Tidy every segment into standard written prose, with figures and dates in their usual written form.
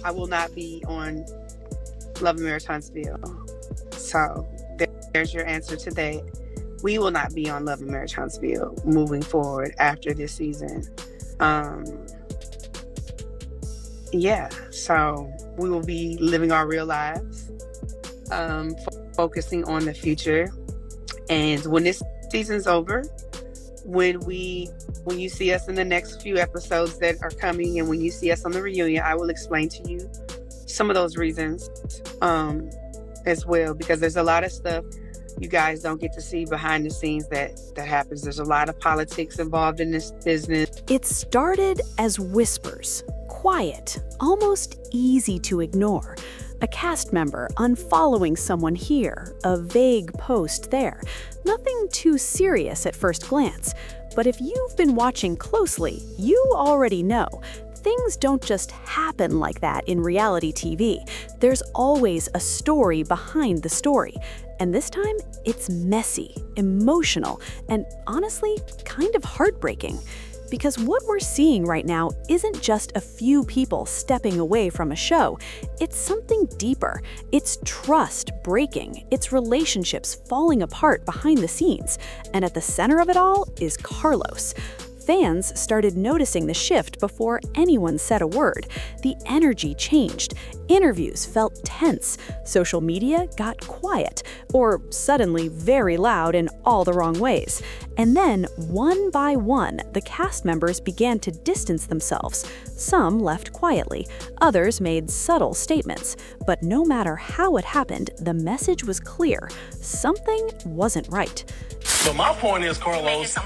I will not be on Love and Marriage Huntsville. So there's your answer to that. We will not be on Love and Marriage Huntsville moving forward after this season. Yeah, so we will be living our real lives, focusing on the future. And when this season's over, when you see us in the next few episodes that are coming, and when you see us on the reunion, I will explain to you some of those reasons as well, because there's a lot of stuff you guys don't get to see behind the scenes that happens. There's a lot of politics involved in this business. It started as whispers, quiet, almost easy to ignore. A cast member unfollowing someone here, a vague post there. Nothing too serious at first glance. But if you've been watching closely, you already know. Things don't just happen like that in reality TV. There's always a story behind the story. And this time, it's messy, emotional, and honestly, kind of heartbreaking. Because what we're seeing right now isn't just a few people stepping away from a show. It's something deeper. It's trust breaking. It's relationships falling apart behind the scenes. And at the center of it all is Carlos. Fans started noticing the shift before anyone said a word. The energy changed. Interviews felt tense. Social media got quiet, or suddenly very loud in all the wrong ways. And then, one by one, the cast members began to distance themselves. Some left quietly, others made subtle statements. But no matter how it happened, the message was clear. Something wasn't right. So my point is, Carlos,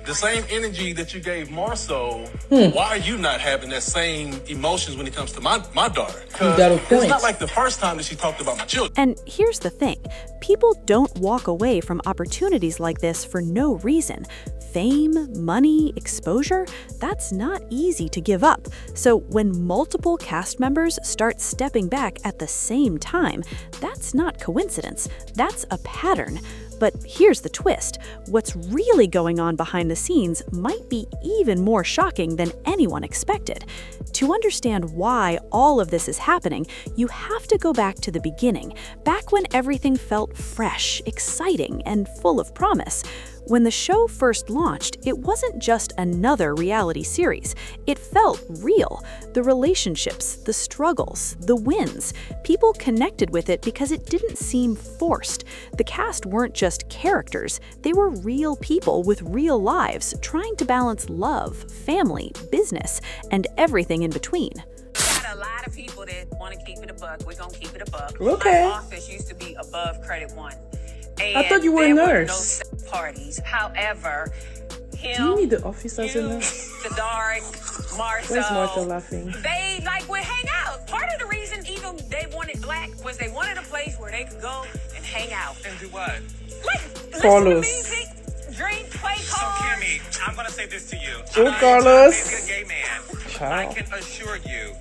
the same energy that you gave Marceau, why are you not having that same emotions when it comes to my daughter? Because it's not like the first time that she talked about my children. And here's the thing. People don't walk away from opportunities like this for no reason. Fame, money, exposure, that's not easy to give up. So when multiple cast members start stepping back at the same time, that's not coincidence. That's a pattern. But here's the twist. What's really going on behind the scenes might be even more shocking than anyone expected. To understand why all of this is happening, you have to go back to the beginning, back when everything felt fresh, exciting, and full of promise. When the show first launched, it wasn't just another reality series. It felt real. The relationships, the struggles, the wins. People connected with it because it didn't seem forced. The cast weren't just characters. They were real people with real lives, trying to balance love, family, business, and everything in between. Got a lot of people that want to keep it a buck. We're going to keep it a buck. Okay. My office used to be above Credit One. And I thought you were a there nurse. Were no parties. However, him, Do you need the office as a nurse? the dark, Marcel, Where's Martha laughing? they would hang out. Part of the reason even they wanted Black was they wanted a place where they could go and hang out. And do what? Like, listen to Carlos. music, drink, play So, cards. Kimmy, I'm going to say this to you. Oh, I'm Carlos. a good gay man. Child. I can assure you,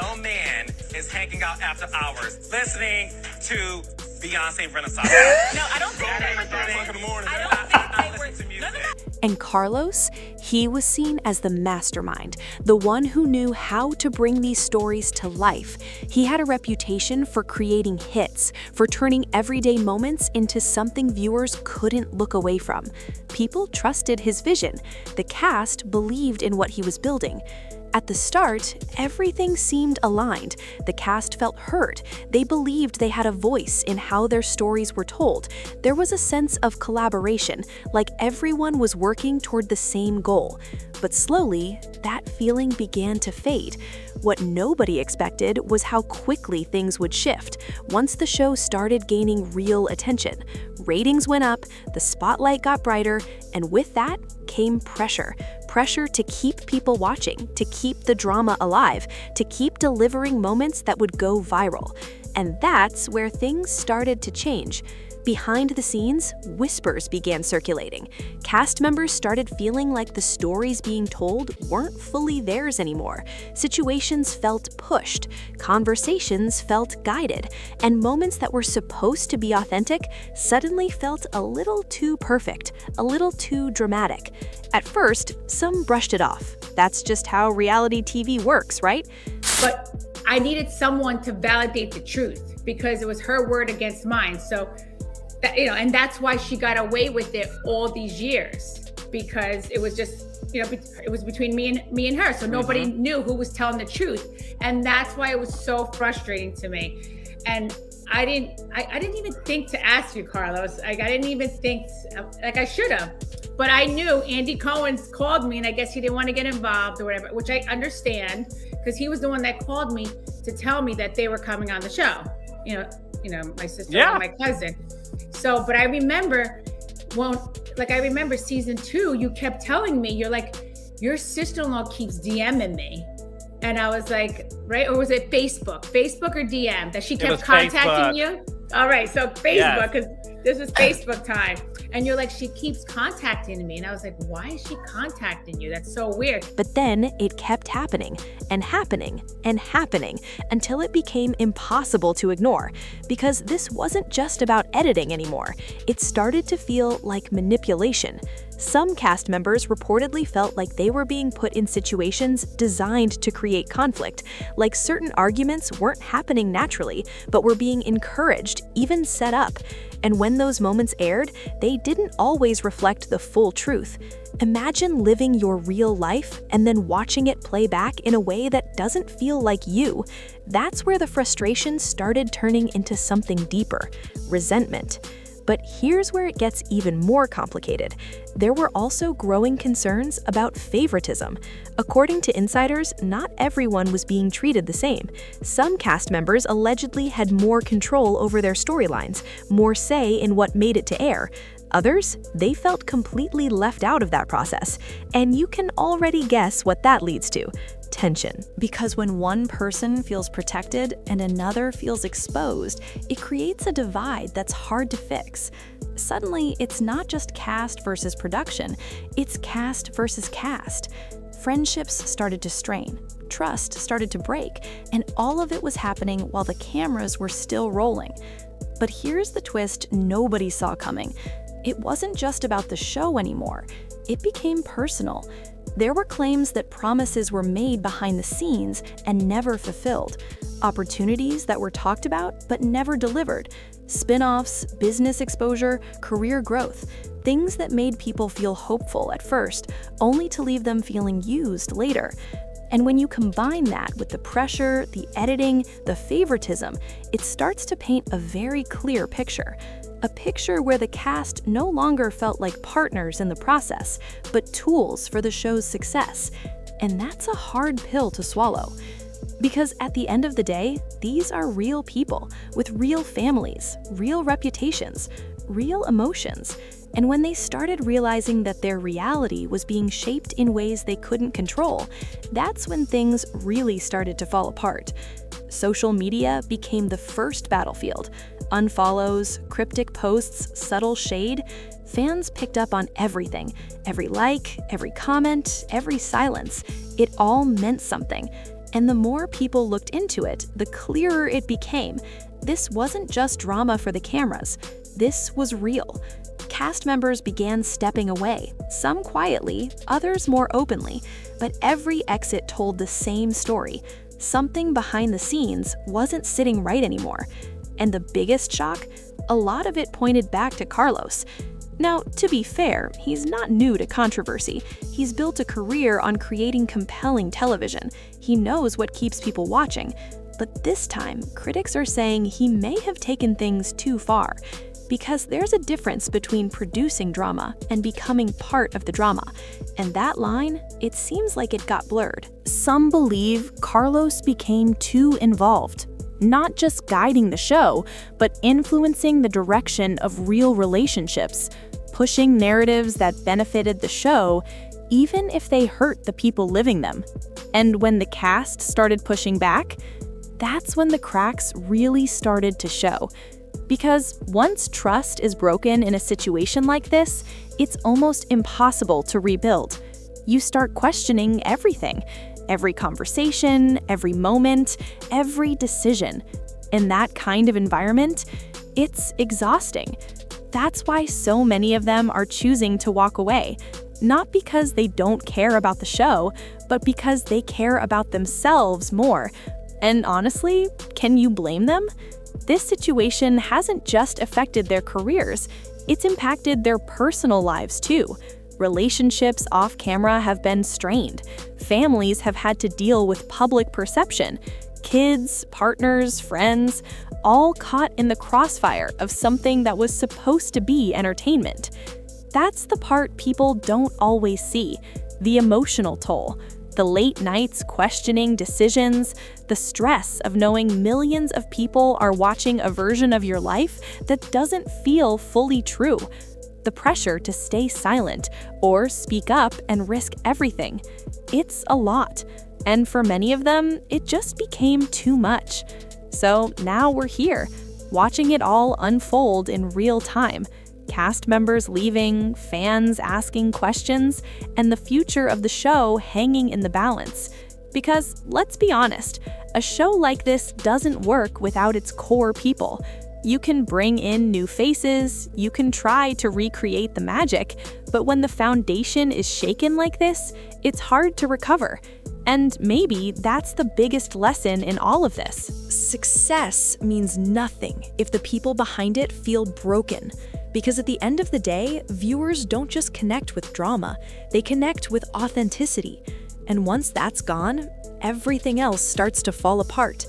no man is hanging out after hours listening to Beyonce Renaissance. No, I don't think they were doing o'clock in the morning. I don't think they were. Listen to No, no, music. no. And Carlos, he was seen as the mastermind, the one who knew how to bring these stories to life. He had a reputation for creating hits, for turning everyday moments into something viewers couldn't look away from. People trusted his vision. The cast believed in what he was building. At the start, everything seemed aligned. The cast felt heard. They believed they had a voice in how their stories were told. There was a sense of collaboration, like everyone was working toward the same goal. But slowly, that feeling began to fade. What nobody expected was how quickly things would shift once the show started gaining real attention. Ratings went up, the spotlight got brighter, and with that came pressure. Pressure to keep people watching, to keep the drama alive, to keep delivering moments that would go viral. And that's where things started to change. Behind the scenes, whispers began circulating. Cast members started feeling like the stories being told weren't fully theirs anymore. Situations felt pushed, conversations felt guided, and moments that were supposed to be authentic suddenly felt a little too perfect, a little too dramatic. At first, some brushed it off. That's just how reality TV works, right? But I needed someone to validate the truth because it was her word against mine. So, that, and that's why she got away with it all these years, because it was just, it was between me and her. So nobody knew who was telling the truth. And that's why it was so frustrating to me. And I didn't even think to ask you, Carlos. Like, I didn't even think, like I should have. But I knew Andy Cohen's called me, and I guess he didn't want to get involved or whatever, which I understand, because he was the one that called me to tell me that they were coming on the show. My sister and my cousin. So, but I remember, I remember season 2, you kept telling me, you're like, your sister-in-law keeps DMing me. And I was like, right? Or was it Facebook or DM that she kept contacting you? All right. So Facebook, because this was Facebook time. And you're like, she keeps contacting me. And I was like, why is she contacting you? That's so weird. But then it kept happening and happening and happening until it became impossible to ignore, because this wasn't just about editing anymore. It started to feel like manipulation. Some cast members reportedly felt like they were being put in situations designed to create conflict, like certain arguments weren't happening naturally, but were being encouraged, even set up. And when those moments aired, they didn't always reflect the full truth. Imagine living your real life and then watching it play back in a way that doesn't feel like you. That's where the frustration started turning into something deeper: resentment. But here's where it gets even more complicated. There were also growing concerns about favoritism. According to insiders, not everyone was being treated the same. Some cast members allegedly had more control over their storylines, more say in what made it to air. Others, they felt completely left out of that process. And you can already guess what that leads to: tension. Because when one person feels protected and another feels exposed, it creates a divide that's hard to fix. Suddenly, it's not just cast versus production, it's cast versus cast. Friendships started to strain, trust started to break, and all of it was happening while the cameras were still rolling. But here's the twist nobody saw coming. It wasn't just about the show anymore. It became personal. There were claims that promises were made behind the scenes and never fulfilled. Opportunities that were talked about but never delivered. Spin-offs, business exposure, career growth. Things that made people feel hopeful at first, only to leave them feeling used later. And when you combine that with the pressure, the editing, the favoritism, it starts to paint a very clear picture. A picture where the cast no longer felt like partners in the process, but tools for the show's success. And that's a hard pill to swallow. Because at the end of the day, these are real people with real families, real reputations, real emotions. And when they started realizing that their reality was being shaped in ways they couldn't control, that's when things really started to fall apart. Social media became the first battlefield. Unfollows, cryptic posts, subtle shade. Fans picked up on everything. Every like, every comment, every silence. It all meant something. And the more people looked into it, the clearer it became. This wasn't just drama for the cameras. This was real. Cast members began stepping away, some quietly, others more openly. But every exit told the same story. Something behind the scenes wasn't sitting right anymore. And the biggest shock? A lot of it pointed back to Carlos. Now, to be fair, he's not new to controversy. He's built a career on creating compelling television. He knows what keeps people watching. But this time, critics are saying he may have taken things too far. Because there's a difference between producing drama and becoming part of the drama. And that line, it seems like it got blurred. Some believe Carlos became too involved. Not just guiding the show, but influencing the direction of real relationships, pushing narratives that benefited the show, even if they hurt the people living them. And when the cast started pushing back, that's when the cracks really started to show. Because once trust is broken in a situation like this, it's almost impossible to rebuild. You start questioning everything. Every conversation, every moment, every decision. In that kind of environment, it's exhausting. That's why so many of them are choosing to walk away. Not because they don't care about the show, but because they care about themselves more. And honestly, can you blame them? This situation hasn't just affected their careers, it's impacted their personal lives too. Relationships off camera have been strained. Families have had to deal with public perception. Kids, partners, friends, all caught in the crossfire of something that was supposed to be entertainment. That's the part people don't always see, the emotional toll. The late nights questioning decisions, the stress of knowing millions of people are watching a version of your life that doesn't feel fully true. The pressure to stay silent or speak up and risk everything. It's a lot. And for many of them, it just became too much. So now we're here, watching it all unfold in real time. Cast members leaving, fans asking questions, and the future of the show hanging in the balance. Because, let's be honest, a show like this doesn't work without its core people. You can bring in new faces, you can try to recreate the magic, but when the foundation is shaken like this, it's hard to recover. And maybe that's the biggest lesson in all of this. Success means nothing if the people behind it feel broken. Because at the end of the day, viewers don't just connect with drama, they connect with authenticity. And once that's gone, everything else starts to fall apart.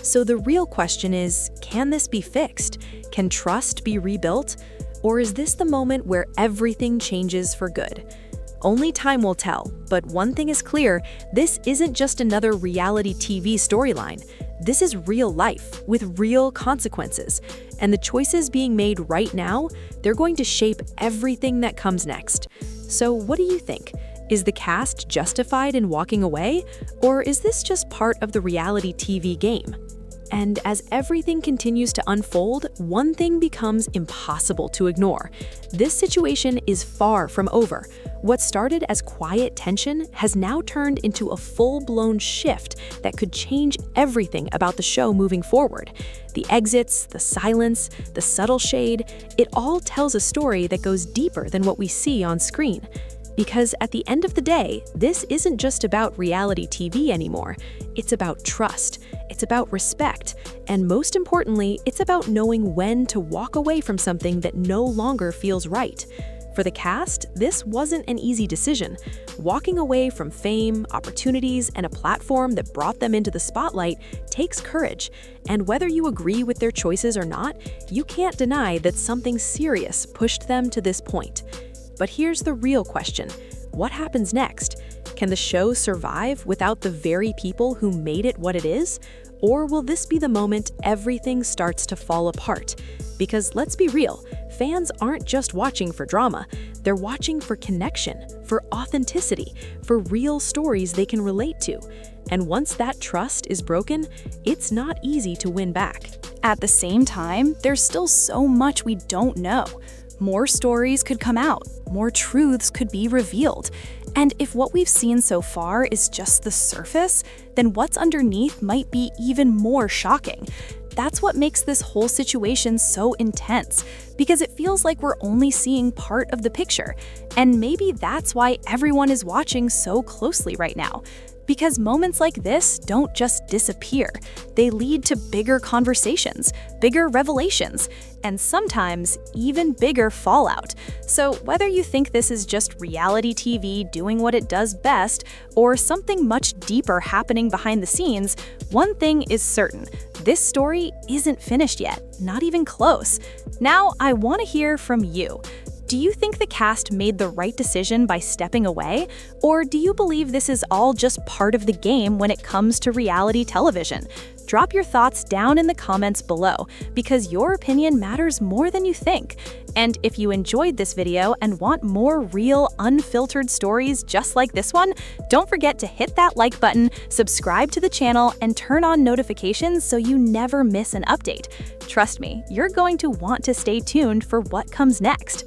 So the real question is, can this be fixed? Can trust be rebuilt? Or is this the moment where everything changes for good? Only time will tell, but one thing is clear, this isn't just another reality TV storyline. This is real life, with real consequences. And the choices being made right now, they're going to shape everything that comes next. So what do you think? Is the cast justified in walking away? Or is this just part of the reality TV game? And as everything continues to unfold, one thing becomes impossible to ignore. This situation is far from over. What started as quiet tension has now turned into a full-blown shift that could change everything about the show moving forward. The exits, the silence, the subtle shade, it all tells a story that goes deeper than what we see on screen. Because at the end of the day, this isn't just about reality TV anymore. It's about trust, it's about respect, and most importantly, it's about knowing when to walk away from something that no longer feels right. For the cast, this wasn't an easy decision. Walking away from fame, opportunities, and a platform that brought them into the spotlight takes courage. And whether you agree with their choices or not, you can't deny that something serious pushed them to this point. But here's the real question. What happens next? Can the show survive without the very people who made it what it is? Or will this be the moment everything starts to fall apart? Because let's be real, fans aren't just watching for drama. They're watching for connection, for authenticity, for real stories they can relate to. And once that trust is broken, it's not easy to win back. At the same time, there's still so much we don't know. More stories could come out, more truths could be revealed. And if what we've seen so far is just the surface, then what's underneath might be even more shocking. That's what makes this whole situation so intense, because it feels like we're only seeing part of the picture. And maybe that's why everyone is watching so closely right now. Because moments like this don't just disappear. They lead to bigger conversations, bigger revelations, and sometimes even bigger fallout. So whether you think this is just reality TV doing what it does best, or something much deeper happening behind the scenes, one thing is certain. This story isn't finished yet, not even close. Now, I want to hear from you. Do you think the cast made the right decision by stepping away? Or do you believe this is all just part of the game when it comes to reality television? Drop your thoughts down in the comments below, because your opinion matters more than you think. And if you enjoyed this video and want more real, unfiltered stories just like this one, don't forget to hit that like button, subscribe to the channel, and turn on notifications so you never miss an update. Trust me, you're going to want to stay tuned for what comes next.